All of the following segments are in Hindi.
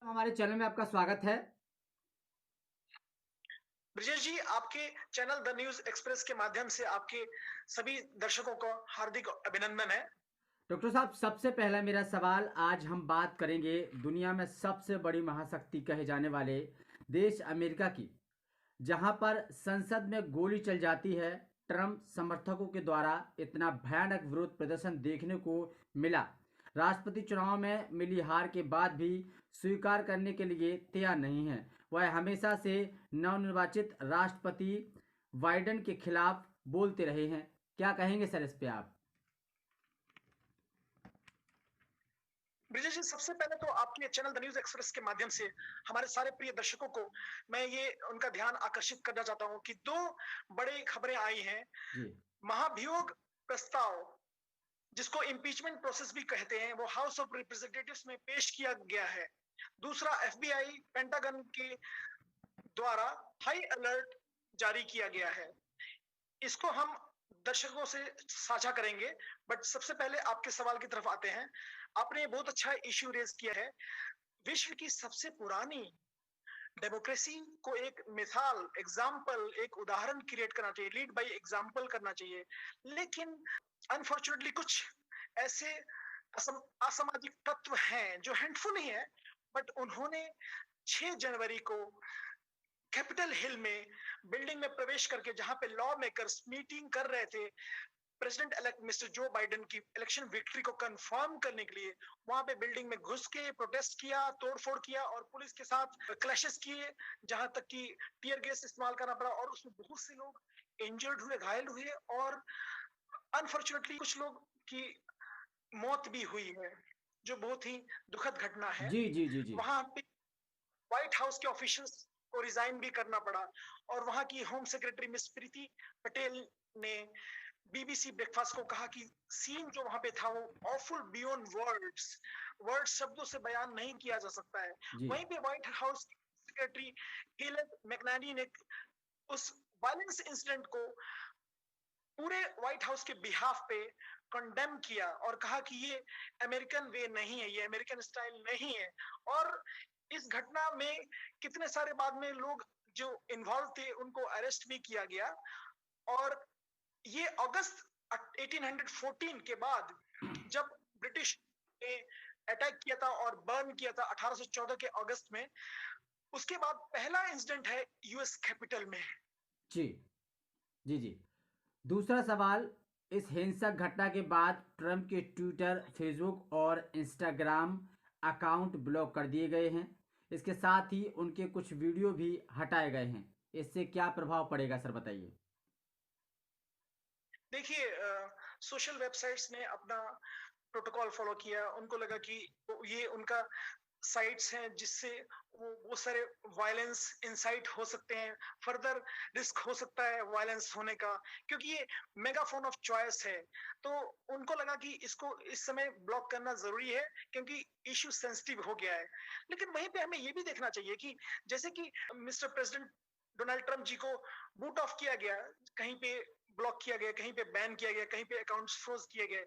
हमारे चैनल में आपका स्वागत है। ब्रिजेश जी, आपके चैनल द न्यूज एक्सप्रेस के माध्यम से आपके सभी दर्शकों को हार्दिक अभिनंदन है। डॉक्टर साहब, सबसे पहला मेरा सवाल, आज हम बात करेंगे दुनिया में सबसे बड़ी महाशक्ति कहे जाने वाले देश अमेरिका की, जहां पर संसद में गोली चल जाती है। ट्रंप समर्थकों के द्वारा इतना भयानक विरोध प्रदर्शन देखने को मिला। राष्ट्रपति चुनाव में मिली हार के बाद भी स्वीकार करने के लिए तैयार नहीं है। वह हमेशा से नवनिर्वाचित राष्ट्रपति बाइडेन के खिलाफ बोलते रहे हैं। क्या कहेंगे सर इस पे आप? ब्रिजेश जी, सबसे पहले तो आपके चैनल द न्यूज एक्सप्रेस के माध्यम से हमारे सारे प्रिय दर्शकों को मैं ये उनका ध्यान आकर्षित करना चाहता हूँ कि दो बड़ी खबरें आई हैं। जी। महाभियोग प्रस्ताव, जिसको इम्पीचमेंट प्रोसेस भी कहते हैं, वो हाउस ऑफ रिप्रेजेंटेटिव्स में पेश किया गया है। दूसरा, एफबीआई पेंटागन के द्वारा हाई अलर्ट जारी किया गया है। इसको हम दर्शकों से साझा करेंगे, बट सबसे पहले आपके सवाल की तरफ आते हैं। आपने बहुत अच्छा इश्यू रेज किया है। विश्व की सबसे पुरानी डेमोक्रेसी को एक मिसाल, एग्जाम्पल, एक उदाहरण क्रिएट करना चाहिए, लीड बाय एग्जाम्पल करना चाहिए। लेकिन अनफॉर्चुनेटली कुछ ऐसे असामाजिक तत्व हैं जो हैंडफुल ही है, बट उन्होंने 6 जनवरी को कैपिटल हिल में बिल्डिंग में प्रवेश करके, जहां पे लॉ मेकर्स मीटिंग कर रहे थे president elect mister Joe Biden की इलेक्शन विक्ट्री को कंफर्म करने के लिए, वहां पे बिल्डिंग में घुस के प्रोटेस्ट किया, तोड़फोड़ किया और पुलिस के साथ क्लैशेस किए, जहां तक कि टीयर गैस इस्तेमाल करना पड़ा और उसमें बहुत से लोग इंजर्ड हुए, घायल हुए और अनफॉर्चुनेटली कुछ लोग की मौत भी हुई है, जो बहुत ही दुखद घटना है। जी जी जी जी। वहां पे व्हाइट हाउस के ऑफिशियल्स को रिजाइन भी करना पड़ा और वहां की होम सेक्रेटरी मिस प्रीति पटेल ने बीबीसी ब्रेकफास्ट को कहा कि सीन जो वहां पे था वो ऑफुल बियॉन्ड वर्ड्स, वर्ड्स शब्दों से बयान नहीं किया जा सकता है। जी वहीं पे व्हाइट हाउस सेक्रेटरी हेलेन मैकनानी ने उस वायलेंस इंसिडेंट को पूरे व्हाइट हाउस के बिहाफ पे कंडेम किया और कहा कि ये अमेरिकन वे नहीं है, ये अमेरिकन स्टाइल नहीं है। और इस घटना में कितने सारे बाद में लोग जो इन्वॉल्व थे उनको अरेस्ट भी किया गया। और ये अगस्त 1814 के बाद, जब ब्रिटिश ने अटैक किया था और बर्न किया था 1814 के अगस्त में, उसके बाद पहला इंसिडेंट है यूएस कैपिटल में। जी जी जी। दूसरा सवाल, इस हिंसक घटना के बाद ट्रंप के ट्विटर, फेसबुक और इंस्टाग्राम अकाउंट ब्लॉक कर दिए गए हैं। इसके साथ ही उनके कुछ वीडियो भी हटाए गए हैं। इससे क्या प्रभाव पड़ेगा सर, बताइए। देखिए, सोशल वेबसाइट्स ने अपना प्रोटोकॉल फॉलो किया। उनको लगा कि ये उनका साइट्स हैं जिससे वो बहुत सारे वायलेंस इंसाइट हो सकते हैं, फर्दर रिस्क हो सकता है वायलेंस होने का, क्योंकि ये मेगाफोन ऑफ चॉइस है। तो उनको लगा कि इसको इस समय ब्लॉक करना जरूरी है क्योंकि इश्यू सेंसिटिव हो गया है। लेकिन वहीं पे हमें ये भी देखना चाहिए कि जैसे कि मिस्टर प्रेसिडेंट डोनाल्ड ट्रंप जी को बूट ऑफ किया गया, कहीं पे ब्लॉक किया गया, कहीं पे बैन किया गया, कहीं पे अकाउंट्स फ्रोज किए गए,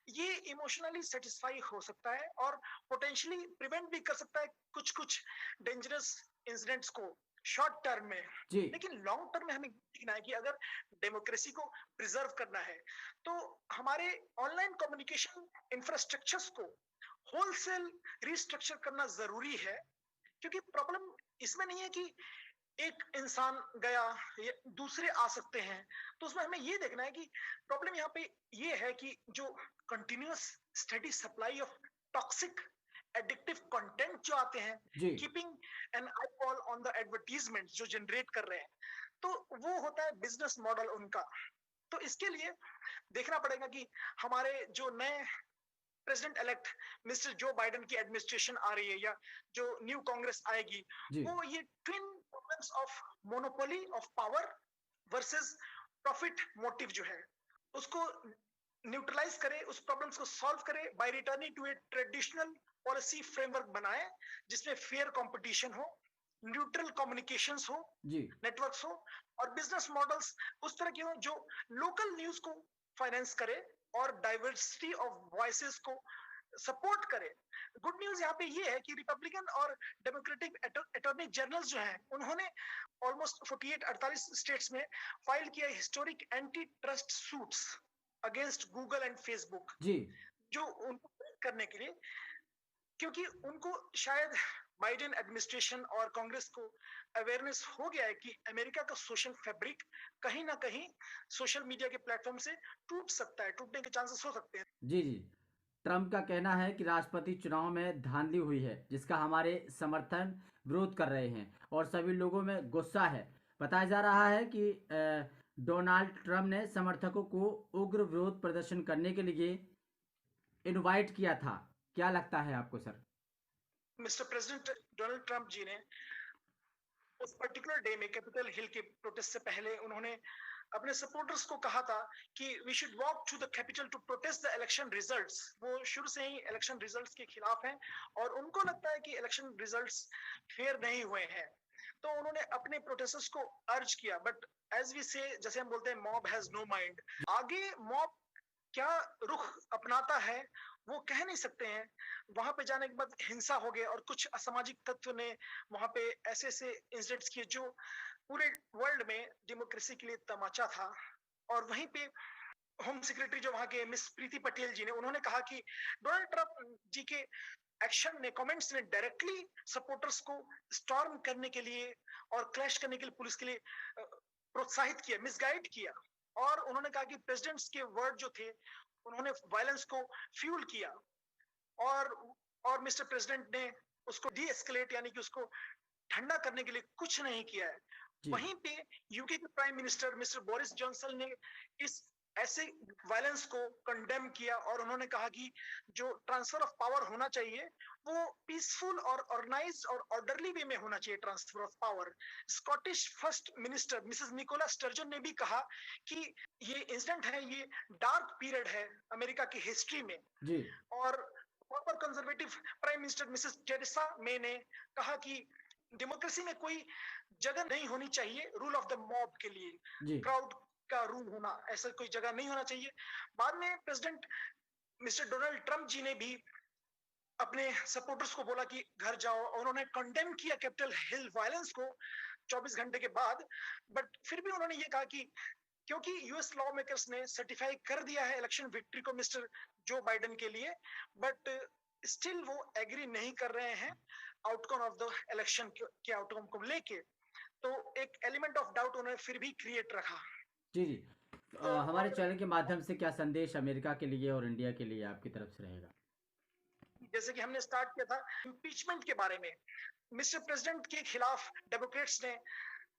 ये इमोशनली सेटिस्फाई हो सकता है और पोटेंशियली प्रिवेंट भी कर सकता है कुछ कुछ डेंजरस इंसिडेंट्स को शॉर्ट टर्म में। जी लेकिन लॉन्ग टर्म में हमें देखना है कि अगर डेमोक्रेसी को प्रिजर्व करना है तो हमारे ऑनलाइन कम्युनिकेशन इंफ्रास्ट्रक्चर्स को होलसेल रिस्ट्रक्चर करना जरूरी है। क्योंकि प्रॉब्लम इसमें नहीं है कि एक इंसान गया, ये दूसरे आ सकते हैं। तो उसमें हमें ये देखना है कि प्रॉब्लम यहाँ पे ये है कि जो continuous study supply of toxic addictive content जो आते हैं, जी keeping an eye call on the advertisement जो जनरेट कर रहे हैं, तो वो होता है बिजनेस मॉडल उनका। तो इसके लिए देखना पड़ेगा कि हमारे जो नए president elect mister Joe Biden की एडमिनिस्ट्रेशन आ रही है या जो न्यू कांग्रेस आएगी, जी वो ये twin problems of monopoly of power versus profit motive जो है उसको न्यूट्रलाइज करे, उस प्रॉब्लम्स को सॉल्व करे by returning to a traditional policy framework बनाए जिसमें फेयर कंपटीशन हो, न्यूट्रल कम्युनिकेशंस हो, जी नेटवर्क्स हो और बिजनेस मॉडल्स उस तरह के हो जो लोकल न्यूज को फाइनेंस करे और डाइवर्सिटी ऑफ वॉइसेस को सपोर्ट करे। गुड न्यूज यहाँ पे ये है कि रिपब्लिकन और डेमोक्रेटिक अटॉर्नी जनरल जो हैं उन्होंने ऑलमोस्ट 48 स्टेट्स में फाइल किया historic anti trust suits against Google and Facebook, जी जो उनको करने के लिए, क्योंकि उनको शायद बाइडेन एडमिनिस्ट्रेशन और कांग्रेस को अवेयरनेस हो गया है कि अमेरिका का सोशल फैब्रिक कहीं ना कहीं सोशल मीडिया के प्लेटफॉर्म से टूट सकता है, टूटने के चांसेस हो सकते हैं। जी जी। ट्रंप का कहना है कि राष्ट्रपति चुनाव में धांधली हुई है जिसका हमारे समर्थन विरोध कर रहे हैं और सभी लोगों में गुस्सा है। बताया जा रहा है कि डोनाल्ड ट्रंप ने समर्थकों को उग्र विरोध प्रदर्शन करने के लिए इनवाइट किया था। क्या लगता है आपको sir? Mister president Donald Trump ji ने उस पर्टिकुलर डे में कैपिटल हिल के प्रोटेस्ट से पहले उन्होंने अपने सपोर्टर्स को कहा था कि we should walk to the capital to protest the election results. वो शुरू से ही इलेक्शन रिजल्ट्स के खिलाफ हैं और उनको लगता है कि इलेक्शन रिजल्ट्स फेयर नहीं हुए हैं, तो उन्होंने अपने प्रोटेस्टर्स को अर्ज किया। बट एज वी से, जैसे हम बोलते हैं, मॉब हैज नो माइंड। आगे मॉब क्या रुख अपनाता है वो कह नहीं सकते हैं। वहां पे जाने के बाद हिंसा हो गई और कुछ असामाजिक तत्व ने वहां पे ऐसे ऐसे इंसिडेंट्स किए जो पूरे वर्ल्ड में डेमोक्रेसी के लिए तमाचा था। और वहीं पे होम सेक्रेटरी जो वहां के मिस प्रीति पटेल जी ने, उन्होंने कहा कि डोनाल्ड ट्रंप जी के एक्शन ने, कमेंट्स ने डायरेक्टली सपोर्टर्स को स्टॉर्म करने के लिए और क्लैश करने के लिए पुलिस के लिए प्रोत्साहित किया, मिसगाइड किया। और उन्होंने कहा कि प्रेसिडेंट्स के वर्ड जो थे उन्होंने वायलेंस को फ्यूल किया और मिस्टर प्रेसिडेंट ने उसको डी एस्केलेट यानी कि उसको ठंडा करने के लिए कुछ नहीं किया है। जी वहीं पे यूके के prime minister mister Boris Johnson ने इस ऐसे वायलेंस को कंडेम किया और उन्होंने कहा कि जो ट्रांसफर ऑफ पावर होना चाहिए वो पीसफुल और ऑर्गेनाइज्ड और ऑर्डरली वे में होना चाहिए, transfer of power. Scottish first minister Mrs Nicola Sturgeon ने भी कहा कि ये इंसिडेंट है, ये डार्क पीरियड है अमेरिका की हिस्ट्री में। जी और former conservative prime minister Mrs Theresa May ने कहा कि डेमोक्रेसी में कोई जगह नहीं होनी चाहिए रूल ऑफ द मॉब के लिए, जी क्राउड का रूल होना, ऐसा कोई जगह नहीं होना चाहिए। बाद में president mister Donald Trump ji ने भी अपने सपोर्टर्स को बोला कि घर जाओ, और उन्होंने कंडेम किया कैपिटल हिल वायलेंस को 24 घंटे के बाद। बट फिर भी उन्होंने ये कहा कि क्योंकि यूएस लॉ मेकर्स ने सर्टिफाई कर दिया है इलेक्शन विक्ट्री को मिस्टर जो बाइडेन के लिए, बट स्टिल वो एग्री नहीं कर रहे हैं आउटकम ऑफ द इलेक्शन के आउटकम को लेके। तो एक एलिमेंट ऑफ डाउट उन्होंने फिर भी क्रिएट रखा। जी जी। तो हमारे चैनल के माध्यम से क्या संदेश अमेरिका के लिए और इंडिया के लिए आपकी तरफ से रहेगा? जैसे कि हमने स्टार्ट किया था इम्पीचमेंट के बारे में, मिस्टर प्रेसिडेंट के खिलाफ डेमोक्रेट्स ने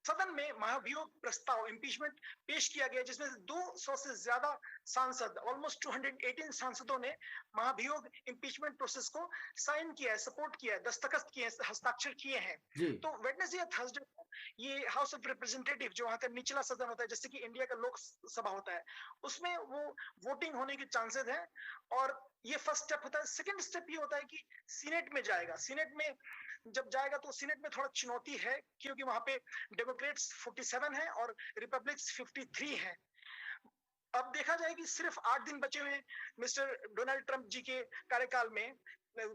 सदन में महाभियोग प्रस्ताव इम्पीचमेंट पेश किया गया जिसमें 200 से ज्यादा सांसद, ऑलमोस्ट 218 सांसदों ने महाभियोग इम्पीचमेंट प्रोसेस को साइन किया है, सपोर्ट किया है, दस्तखत किए हैं, हस्ताक्षर किए हैं। जी तो वेडनेसडे या थर्सडे को ये हाउस ऑफ रिप्रेजेंटेटिव जो वहां का निचला सदन होता है, जैसे कि इंडिया का लोकसभा होता है, उसमें वो वोटिंग होने के चांसेस हैं। और ये फर्स्ट स्टेप होता है। सेकंड स्टेप ये होता है कि सीनेट में जाएगा। सीनेट में जब जाएगा तो सीनेट में थोड़ा चुनौती है क्योंकि वहां पे डेमोक्रेट्स 47 है और रिपब्लिक्स 53 है। अब देखा जाए कि सिर्फ 8 दिन बचे हुए मिस्टर डोनाल्ड ट्रंप जी के कार्यकाल में,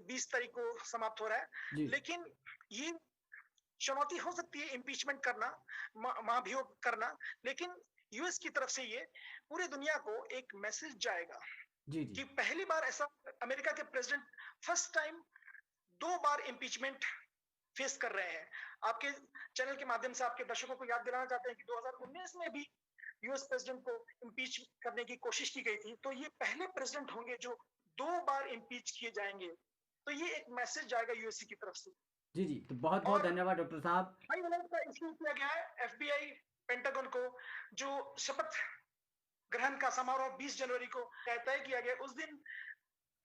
20 तारीख को समाप्त हो रहा है। जी लेकिन ये चुनौती हो सकती है इम्पीचमेंट करना, महाभियोग करना। लेकिन यूएस की तरफ से ये पूरे दुनिया को एक मैसेज जाएगा जी कि जी पहली बार ऐसा अमेरिका के प्रेसिडेंट फर्स्ट टाइम 2 बार इम्पीचमेंट फेस कर रहे हैं। आपके चैनल के माध्यम से आपके दर्शकों को याद दिलाना चाहते हैं कि 2019 में भी यूएस प्रेसिडेंट को इम्पीच करने की कोशिश की गई थी। तो ये पहले प्रेसिडेंट होंगे जो 2 बार इम्पीच किए जाएंगे। तो ये एक मैसेज जाएगा यूएससी की तरफ से। जी जी। तो बहुत बहुत और धन्यवाद डॉक्टर साहब। हाई अलर्ट का इश्यू किया गया है एफबीआई पेंटागन को, जो शपथ ग्रहण का समारोह 20 जनवरी को तय किया गया। उस दिन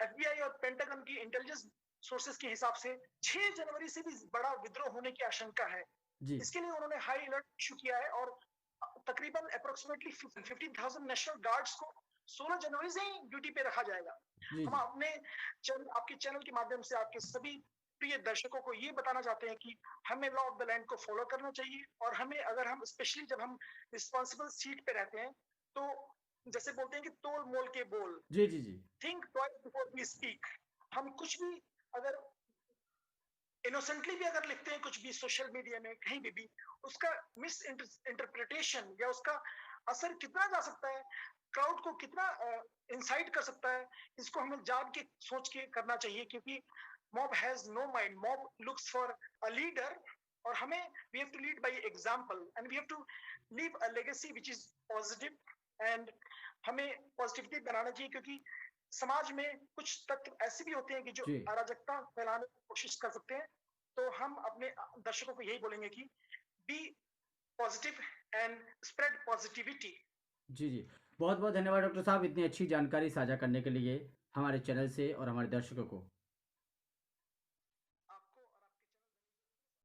एफबीआई और पेंटागन की इंटेलिजेंस सोर्सेस के हिसाब से 6 जनवरी से भी बड़ा विद्रोह होने की आशंका है। जी इसके लिए उन्होंने हाई अलर्ट इशू किया है और तकरीबन अप्रोक्सीमेटली 15,000 नेशनल गार्ड्स को 16 जनवरी से ही ड्यूटी पे रखा जाएगा। जी हम जी अपने आपके चैनल के माध्यम से आपके सभी प्रिय दर्शकों को ये बताना चाहते हैं कि हमें लॉ ऑफ द लैंड को फॉलो करना चाहिए। और हमें, अगर हम स्पेशली जब हम रिस्पॉन्सिबल सीट पे रहते हैं, तो जैसे बोलते हैं कि तोल मोल के बोल, जी जी जी think twice before we speak. हम कुछ भी अगर इनोसेंटली भी अगर लिखते हैं कुछ भी सोशल मीडिया में कहीं भी उसका मिस इंटरप्रिटेशन या उसका असर कितना जा सकता है, क्राउड को कितना इंसाइट कर सकता है, इसको हमें जान के सोच के करना चाहिए, क्योंकि mob has no mind, mob looks for a leader, और हमें we have to lead by example and we have to leave a legacy which is positive, and हमें पॉजिटिविटी बनाना चाहिए, क्योंकि समाज में कुछ तत्व ऐसे भी होते हैं कि जो जी अराजकता फैलाने की कोशिश कर सकते हैं। तो हम अपने दर्शकों को यही बोलेंगे कि be positive and spread positivity. जी जी, बहुत बहुत धन्यवाद डॉक्टर साहब इतनी अच्छी जानकारी साझा करने के लिए हमारे चैनल से और हमारे दर्शकों को।